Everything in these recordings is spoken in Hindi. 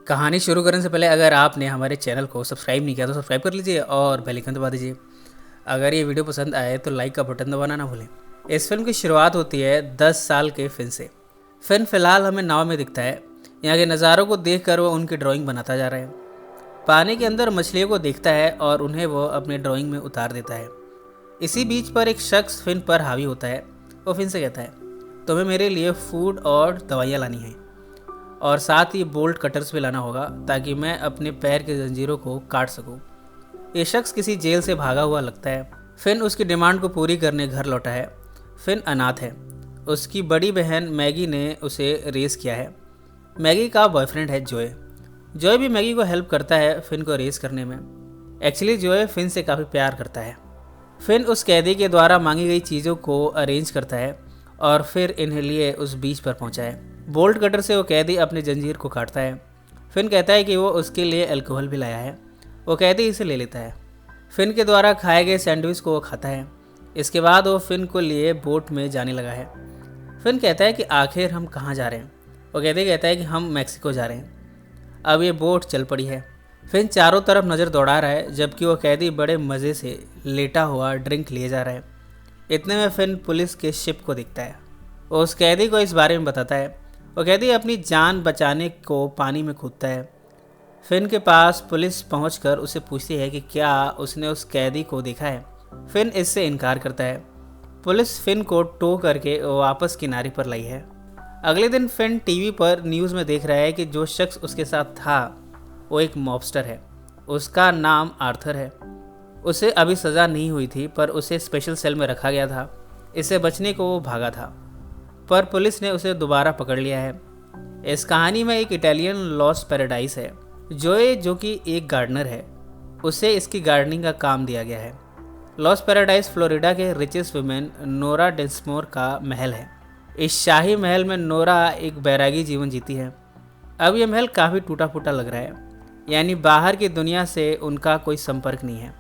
कहानी शुरू करने से पहले अगर आपने हमारे चैनल को सब्सक्राइब नहीं किया तो सब्सक्राइब कर लीजिए और बेल आइकन दबा दीजिए। अगर ये वीडियो पसंद आए तो लाइक का बटन दबाना ना भूलें। इस फिल्म की शुरुआत होती है 10 साल के फिन से। फिन फिलहाल हमें नाव में दिखता है। यहाँ के नज़ारों को देखकर वो उनकी ड्राइंग बनाता जा रहा है। पानी के अंदर मछलियों को देखता है और उन्हें वो अपने ड्राइंग में उतार देता है। इसी बीच पर एक शख्स फिन पर हावी होता है। वो फिन से कहता है, तुम्हें मेरे लिए फूड और दवाइयाँ लानी हैं और साथ ही बोल्ट कटर्स भी लाना होगा ताकि मैं अपने पैर की जंजीरों को काट सकूं। ये शख्स किसी जेल से भागा हुआ लगता है। फिन उसकी डिमांड को पूरी करने घर लौटा है। फिन अनाथ है। उसकी बड़ी बहन मैगी ने उसे रेस किया है। मैगी का बॉयफ्रेंड है जॉय। जॉय भी मैगी को हेल्प करता है फिन को रेस करने में। एक्चुअली जॉय फिन से काफ़ी प्यार करता है। फिन उस कैदी के द्वारा मांगी गई चीज़ों को अरेंज करता है और फिर इन्हें लिए उस बीच पर पहुंचा है। बोल्ट कटर से वो कैदी अपने जंजीर को काटता है। फिन कहता है कि वो उसके लिए अल्कोहल भी लाया है। वो कैदी इसे ले लेता है। फिन के द्वारा खाए गए सैंडविच को वो खाता है। इसके बाद वो फिन को लिए बोट में जाने लगा है। फिन कहता है कि आखिर हम कहाँ जा रहे हैं। वो कैदी कहता है कि हम मैक्सिको जा रहे हैं। अब ये बोट चल पड़ी है। फिन चारों तरफ नज़र दौड़ा रहा है जबकि वो कैदी बड़े मज़े से लेटा हुआ ड्रिंक लिए जा रहा है। इतने में फिन पुलिस के शिप को दिखता है। वो उस कैदी को इस बारे में बताता है। वो कैदी अपनी जान बचाने को पानी में कूदता है। फिन के पास पुलिस पहुंचकर उसे पूछती है कि क्या उसने उस कैदी को देखा है। फिन इससे इनकार करता है। पुलिस फिन को टो करके वापस किनारे पर लाई है। अगले दिन फिन टीवी पर न्यूज़ में देख रहा है कि जो शख्स उसके साथ था वो एक मॉबस्टर है। उसका नाम आर्थर है। उसे अभी सज़ा नहीं हुई थी पर उसे स्पेशल सेल में रखा गया था। इससे बचने को वो भागा था पर पुलिस ने उसे दोबारा पकड़ लिया है। इस कहानी में एक इटालियन लॉस्ट पैराडाइज है। जोए जो कि एक गार्डनर है, उसे इसकी गार्डनिंग का काम दिया गया है। लॉस्ट पैराडाइज फ्लोरिडा के रिचेस्ट वुमेन नोरा डेंसमोर का महल है। इस शाही महल में नोरा एक बैरागी जीवन जीती है। अब यह महल काफ़ी टूटा फूटा लग रहा है, यानी बाहर की दुनिया से उनका कोई संपर्क नहीं है।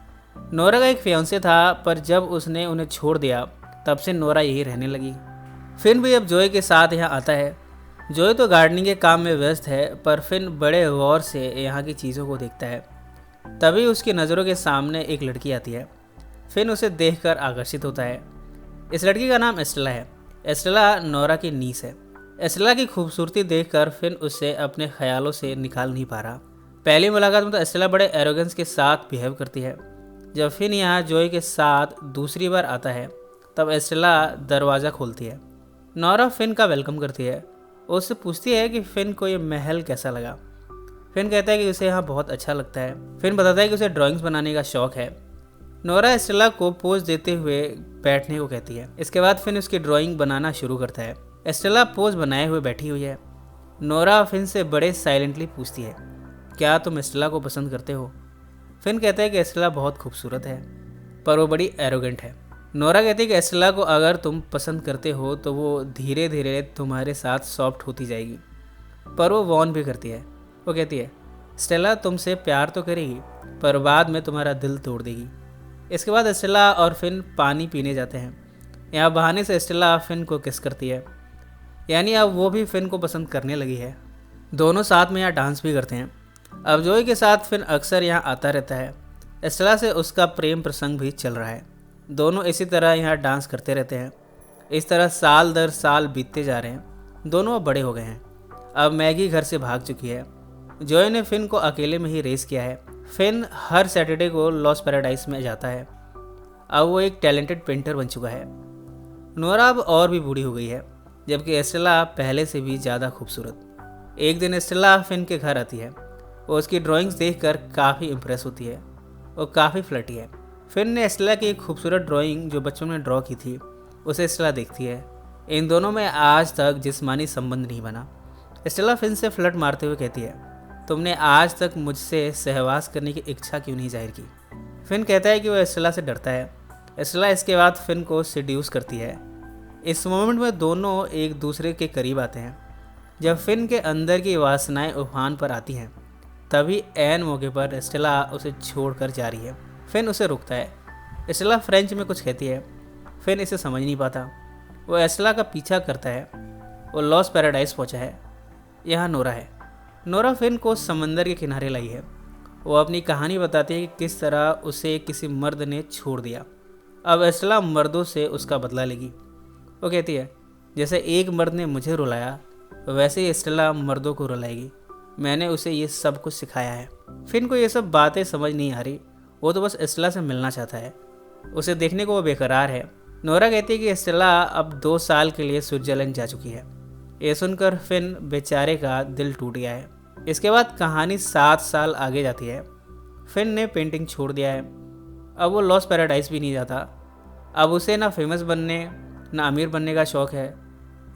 नोरा का एक फियांसे था पर जब उसने उन्हें छोड़ दिया तब से नोरा यही रहने लगी। फिन भी अब जॉय के साथ यहाँ आता है। जॉय तो गार्डनिंग के काम में व्यस्त है पर फिन बड़े गौर से यहाँ की चीज़ों को देखता है। तभी उसकी नज़रों के सामने एक लड़की आती है। फिन उसे देखकर आकर्षित होता है। इस लड़की का नाम एस्टेला है। एस्टेला नोरा की नीस है। एस्टेला की खूबसूरती देखकर फिन उसे अपने ख्यालों से निकाल नहीं पा रहा। पहली मुलाकात में तो एस्टेला बड़े एरोगेंस के साथ बिहेव करती है। जब फिन यहाँ जॉय के साथ दूसरी बार आता है तब एस्टेला दरवाज़ा खोलती है। नोरा फिन का वेलकम करती है। वो उससे पूछती है कि फिन को ये महल कैसा लगा। फिन कहता है कि उसे यहाँ बहुत अच्छा लगता है। फिन बताता है कि उसे ड्राइंग्स बनाने का शौक है। नोरा एस्टेला को पोज देते हुए बैठने को कहती है। इसके बाद फिन उसकी ड्राइंग बनाना शुरू करता है। एस्टेला पोज बनाए हुए बैठी हुई है। नोरा फिन से बड़े साइलेंटली पूछती है, क्या तुम एस्टेला को पसंद करते हो। फिन कहता है कि एस्टेला बहुत खूबसूरत है पर वो बड़ी एरोगेंट है। नोरा कहती है कि एस्टेला को अगर तुम पसंद करते हो तो वो धीरे धीरे तुम्हारे साथ सॉफ्ट होती जाएगी। पर वो वॉर्न भी करती है। वो कहती है, स्टेला तुमसे प्यार तो करेगी पर बाद में तुम्हारा दिल तोड़ देगी। इसके बाद एस्टेला और फिन पानी पीने जाते हैं। यहाँ बहाने से एस्टेला फिन को किस करती है, यानी अब वो भी फिन को पसंद करने लगी है। दोनों साथ में यहाँ डांस भी करते हैं। अब जॉय के साथ फिन अक्सर यहाँ आता रहता है। एस्टेला से उसका प्रेम प्रसंग भी चल रहा है। दोनों इसी तरह यहाँ डांस करते रहते हैं। इस तरह साल दर साल बीतते जा रहे हैं। दोनों अब बड़े हो गए हैं। अब मैगी घर से भाग चुकी है। जॉय ने फिन को अकेले में ही रेस किया है। फिन हर सैटरडे को लॉस्ट पैराडाइज में जाता है। अब वो एक टैलेंटेड पेंटर बन चुका है। नोरा अब और भी बूढ़ी हो गई है जबकि एस्टेला पहले से भी ज़्यादा खूबसूरत। एक दिन एस्टेला फिन के घर आती है। वो उसकी ड्राइंग्स देखकर काफ़ी इम्प्रेस होती है। वो काफ़ी फ्लर्टी है। फिन ने एस्टेला की एक खूबसूरत ड्राइंग जो बचपन में ड्रॉ की थी उसे एस्टेला देखती है। इन दोनों में आज तक जिस्मानी संबंध नहीं बना। एस्टेला फिन से फ्लर्ट मारते हुए कहती है, तुमने आज तक मुझसे सहवास करने की इच्छा क्यों नहीं जाहिर की। फिन कहता है कि वो एस्टेला से डरता है। एस्टेला इसके बाद फिन को सिड्यूस करती है। इस मोमेंट में दोनों एक दूसरे के करीब आते हैं। जब फिन के अंदर की वासनाएं उफान पर आती हैं तभी ऐन मौके पर एस्टेला उसे छोड़कर जा रही है। फिन उसे रोकता है। एस्टेला फ्रेंच में कुछ कहती है। फिन इसे समझ नहीं पाता। वो एस्टेला का पीछा करता है। वो लॉस्ट पैराडाइज पहुंचा है। यहाँ नोरा है। नोरा फिन को समंदर के किनारे लाई है। वो अपनी कहानी बताती है कि किस तरह उसे किसी मर्द ने छोड़ दिया। अब एस्टेला मर्दों से उसका बदला लेगी। वो कहती है, जैसे एक मर्द ने मुझे रुलाया वैसे ही एस्टेला मर्दों को रुलाएगी। मैंने उसे ये सब कुछ सिखाया है। फिन को ये सब बातें समझ नहीं आ रही। वो तो बस एस्टेला से मिलना चाहता है। उसे देखने को वो बेकरार है। नोरा कहती है कि एस्टेला अब 2 साल के लिए स्विट्जरलैंड जा चुकी है। ये सुनकर फिन बेचारे का दिल टूट गया है। इसके बाद कहानी 7 साल आगे जाती है। फिन ने पेंटिंग छोड़ दिया है। अब वो लॉस पैराडाइज भी नहीं जाता। अब उसे ना फेमस बनने ना अमीर बनने का शौक़ है।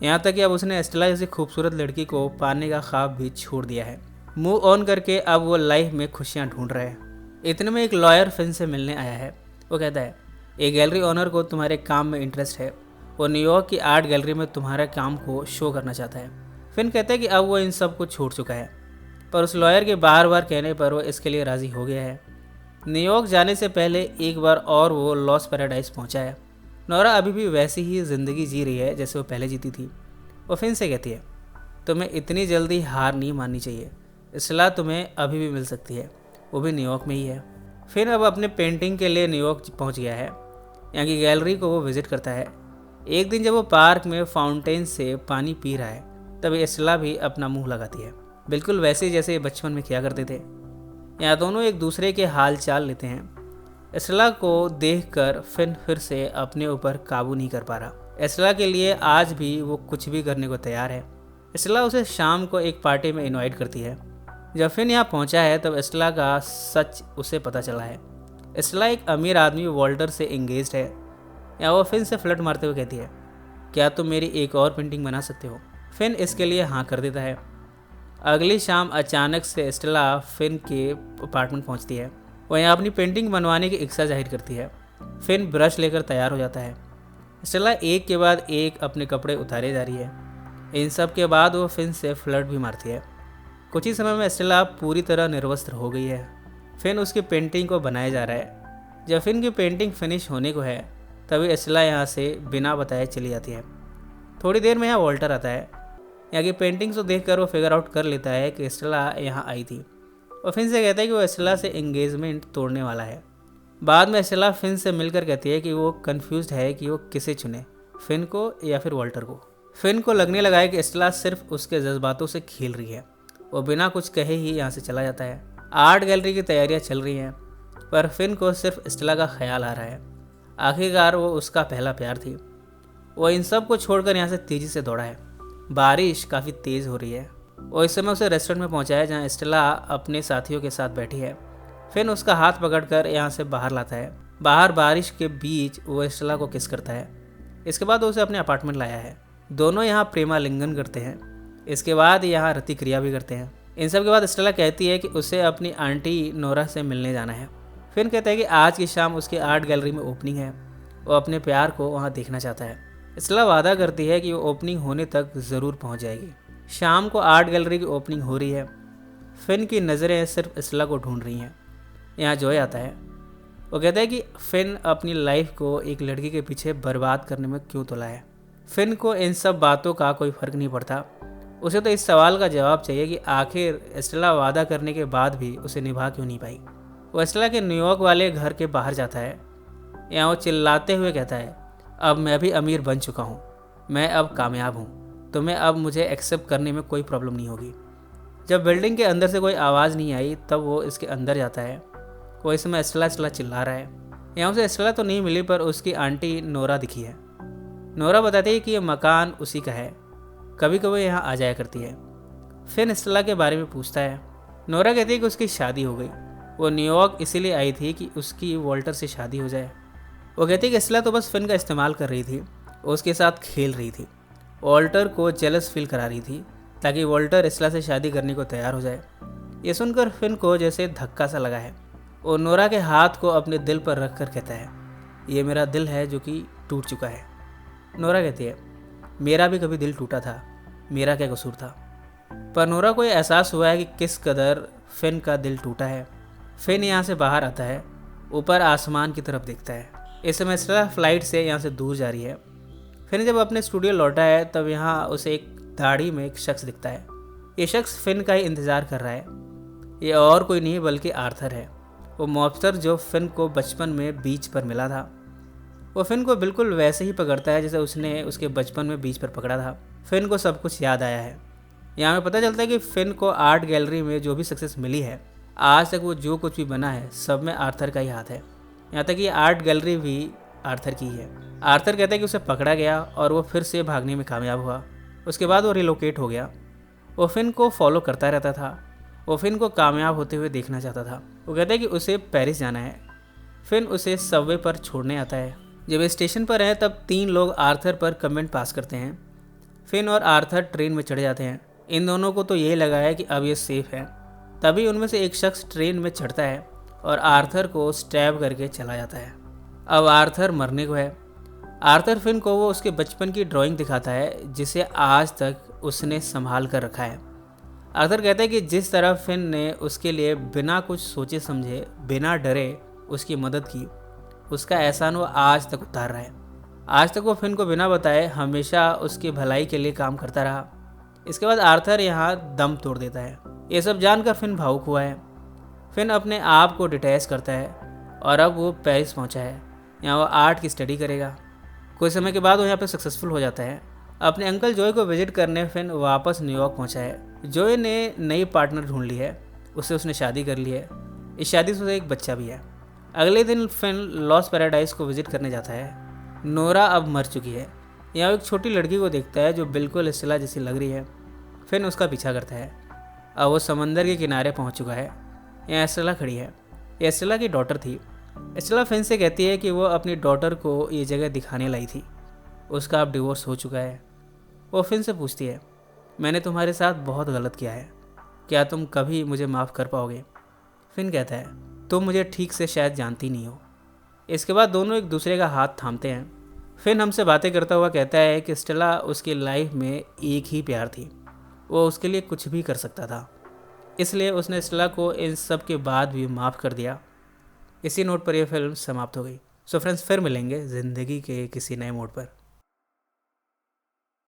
यहाँ तक कि अब उसने एस्टेला जैसी खूबसूरत लड़की को पाने का ख्वाब भी छोड़ दिया है। मूव ऑन करके अब वो लाइफ में खुशियाँ ढूंढ रहे हैं। इतने में एक लॉयर फिन से मिलने आया है। वो कहता है, एक गैलरी ओनर को तुम्हारे काम में इंटरेस्ट है। वो न्यूयॉर्क की आर्ट गैलरी में तुम्हारे काम को शो करना चाहता है। फिन कहता है कि अब वो इन सब को छोड़ चुका है, पर उस लॉयर के बार बार कहने पर वो इसके लिए राज़ी हो गया है। न्यूयॉर्क जाने से पहले एक बार और वो लॉस पैराडाइज पहुंचा है। नोरा अभी भी वैसी ही ज़िंदगी जी रही है जैसे वो पहले जीती थी। वो फिन से कहती है, तुम्हें इतनी जल्दी हार नहीं माननी चाहिए। इसलाह तुम्हें अभी भी मिल सकती है, वो भी न्यूयॉर्क में ही है। फिन अब अपने पेंटिंग के लिए न्यूयॉर्क पहुंच गया है। यहाँ की गैलरी को वो विज़िट करता है। एक दिन जब वो पार्क में फाउंटेन से पानी पी रहा है तब इसला भी अपना मुंह लगाती है, बिल्कुल वैसे जैसे बचपन में किया करते थे। यहाँ दोनों एक दूसरे के हाल चाल लेते हैं। इसला को देखकर फिन फिर से अपने ऊपर काबू नहीं कर पा रहा। इसला के लिए आज भी वो कुछ भी करने को तैयार है। इसला उसे शाम को एक पार्टी में इनवाइट करती है। जब फिन यहाँ पहुँचा है तब इसला का सच उसे पता चला है। इसला एक अमीर आदमी वॉल्टर से एंगेज्ड है। या वो फिन से फ्लर्ट मारते हुए कहती है, क्या तुम मेरी एक और पेंटिंग बना सकते हो? फिन इसके लिए हाँ कर देता है। अगली शाम अचानक से एस्टेला फिन के अपार्टमेंट पहुंचती है। वो यहाँ अपनी पेंटिंग बनवाने की इच्छा जाहिर करती है। फिन ब्रश लेकर तैयार हो जाता है। एस्टेला एक के बाद एक अपने कपड़े उतारे जा रही है। इन सब के बाद वो फिन से फ्लर्ट भी मारती है। कुछ ही समय में एस्टेला पूरी तरह निर्वस्त्र हो गई है। फिन उसकी पेंटिंग को बनाया जा रहा है। जब फिन की पेंटिंग फिनिश होने को है तभी एस्टेला यहाँ से बिना बताए चली जाती है। थोड़ी देर में यहाँ वॉल्टर आता है। यहाँ की पेंटिंग्स को देखकर वो फिगर आउट कर लेता है कि एस्टेला यहाँ आई थी। और फिन से कहता है कि वो एस्टेला से एंगेजमेंट तोड़ने वाला है। बाद में एस्टेला फिन से मिलकर कहती है कि वो कंफ्यूज्ड है कि वो किसे चुने, फिन को या फिर वॉल्टर को। फिन को लगने लगा है कि एस्टेला सिर्फ उसके जज्बातों से खेल रही है। वो बिना कुछ कहे ही यहाँ से चला जाता है। आर्ट गैलरी की तैयारियाँ चल रही हैं, पर फिन को सिर्फ एस्टेला का ख्याल आ रहा है। आखिरकार वो उसका पहला प्यार थी। वो इन सब को छोड़कर यहाँ से तेज़ी से दौड़ा है। बारिश काफ़ी तेज़ हो रही है। और इस समय उसे रेस्टोरेंट में पहुँचा है जहाँ एस्टेला अपने साथियों के साथ बैठी है। फिन उसका हाथ पकड़कर यहाँ से बाहर लाता है। बाहर बारिश के बीच वो एस्टेला को किस करता है। इसके बाद उसे अपने अपार्टमेंट लाया है। दोनों यहाँ प्रेमालिंगन करते हैं। इसके बाद यहाँ रति क्रिया भी करते हैं। इन सब के बाद एस्टेला कहती है कि उसे अपनी आंटी नोरा से मिलने जाना है। फिन कहता है कि आज की शाम उसकी आर्ट गैलरी में ओपनिंग है। वो अपने प्यार को वहाँ देखना चाहता है। एस्टेला वादा करती है कि वो ओपनिंग होने तक ज़रूर पहुँच जाएगी। शाम को आर्ट गैलरी की ओपनिंग हो रही है। फिन की नज़रें सिर्फ एस्टेला को ढूंढ रही हैं। यहाँ जॉय आता है। वो कहता है कि फिन अपनी लाइफ को एक लड़की के पीछे बर्बाद करने में क्यों तुला है। फिन को इन सब बातों का कोई फ़र्क नहीं पड़ता। उसे तो इस सवाल का जवाब चाहिए कि आखिर एस्टेला वादा करने के बाद भी उसे निभा क्यों नहीं पाई। वो एस्टेला के न्यूयॉर्क वाले घर के बाहर जाता है। यहाँ वो चिल्लाते हुए कहता है, अब मैं भी अमीर बन चुका हूँ, मैं अब कामयाब हूँ, तुम्हें अब मुझे एक्सेप्ट करने में कोई प्रॉब्लम नहीं होगी। जब बिल्डिंग के अंदर से कोई आवाज़ नहीं आई तब वो इसके अंदर जाता है। वो इस समय एस्टेला एस्टेला चिल्ला रहा है। यहाँ उसे एस्टेला तो नहीं मिली पर उसकी आंटी नोरा दिखी है। नोरा बताती है कि ये मकान उसी का है, कभी कभी यहाँ आ जाया करती है। फिन एस्टेला के बारे में पूछता है। नोरा कहती है कि उसकी शादी हो गई। वो न्यूयॉर्क इसीलिए आई थी कि उसकी वॉल्टर से शादी हो जाए। वो कहती है कि एस्टेला तो बस फिन का इस्तेमाल कर रही थी, उसके साथ खेल रही थी, वॉल्टर को जेलस फील करा रही थी ताकि वॉल्टर एस्टेला से शादी करने को तैयार हो जाए। ये सुनकर फिन को जैसे धक्का सा लगा है। वो नोरा के हाथ को अपने दिल पर रख कर कहता है, ये मेरा दिल है जो कि टूट चुका है। नोरा कहती है, मेरा भी कभी दिल टूटा था, मेरा क्या कसूर था। पर नोरा को एहसास हुआ है कि किस कदर फिन का दिल टूटा है। फिन यहाँ से बाहर आता है, ऊपर आसमान की तरफ देखता है। इस समय एस्टेला फ्लाइट से यहाँ से दूर जा रही है। फिर जब अपने स्टूडियो लौटा है तब यहाँ उसे एक दाढ़ी में एक शख्स दिखता है। ये शख्स फिन का ही इंतज़ार कर रहा है। ये और कोई नहीं बल्कि आर्थर है, वो मॉब्स्टर जो फिन को बचपन में बीच पर मिला था। वो फिन को बिल्कुल वैसे ही पकड़ता है जैसे उसने उसके बचपन में बीच पर पकड़ा था। फिन को सब कुछ याद आया है। यहाँ में पता चलता है कि फिन को आर्ट गैलरी में जो भी सक्सेस मिली है, आज तक वो जो कुछ भी बना है सब में आर्थर का ही हाथ है। यहाँ तक कि आर्ट गैलरी भी आर्थर की है। आर्थर कहता है कि उसे पकड़ा गया और वो फिर से भागने में कामयाब हुआ। उसके बाद वो रिलोकेट हो गया। वो फिन को फॉलो करता रहता था। वो फिन को कामयाब होते हुए देखना चाहता था। वो कहता है कि उसे पेरिस जाना है। फिन उसे सबवे पर छोड़ने आता है। जब स्टेशन पर है तब 3 लोग आर्थर पर कमेंट पास करते हैं। फिन और आर्थर ट्रेन में चढ़ जाते हैं। इन दोनों को तो यही लगा है कि अब ये सेफ है। तभी उनमें से एक शख्स ट्रेन में चढ़ता है और आर्थर को स्टैब करके चला जाता है। अब आर्थर मरने को है। आर्थर फिन को वो उसके बचपन की ड्राइंग दिखाता है जिसे आज तक उसने संभाल कर रखा है। आर्थर कहता है कि जिस तरह फिन ने उसके लिए बिना कुछ सोचे समझे, बिना डरे उसकी मदद की, उसका एहसान वो आज तक उतार रहा है। आज तक वो फिन को बिना बताए हमेशा उसकी भलाई के लिए काम करता रहा। इसके बाद आर्थर यहाँ दम तोड़ देता है। ये सब जानकर फिन भावुक हुआ है। फिन अपने आप को डिटैच करता है और अब वो पेरिस पहुँचा है। यहाँ वो आर्ट की स्टडी करेगा। कुछ समय के बाद वो यहाँ पे सक्सेसफुल हो जाता है। अपने अंकल जॉय को विजिट करने फिन वापस न्यूयॉर्क पहुँचा है। जॉय ने नई पार्टनर ढूंढ ली है। उसने शादी कर ली है। इस शादी से एक बच्चा भी है। अगले दिन फिन लॉस पैराडाइज को विजिट करने जाता है। नोरा अब मर चुकी है। यहाँ एक छोटी लड़की को देखता है जो बिल्कुल स्टेला जैसी लग रही है। फिन उसका पीछा करता है। अब वो समंदर के किनारे पहुँच चुका है। यहाँ स्टेला खड़ी है। ये स्टेला की डॉटर थी। स्टेला फिन से कहती है कि वो अपनी डॉटर को ये जगह दिखाने लाई थी। उसका अब डिवोर्स हो चुका है। वो फिन से पूछती है, मैंने तुम्हारे साथ बहुत गलत किया है, क्या तुम कभी मुझे माफ़ कर पाओगे? फिन कहता है, तुम मुझे ठीक से शायद जानती नहीं हो। इसके बाद दोनों एक दूसरे का हाथ थामते हैं। फिन हमसे बातें करता हुआ कहता है कि स्टेला उसकी लाइफ में एक ही प्यार थी, वो उसके लिए कुछ भी कर सकता था, इसलिए उसने स्टेला को इन सब के बाद भी माफ़ कर दिया। इसी नोट पर यह फिल्म समाप्त हो गई। सो फ्रेंड्स, फिर मिलेंगे ज़िंदगी के किसी नए मोड़ पर।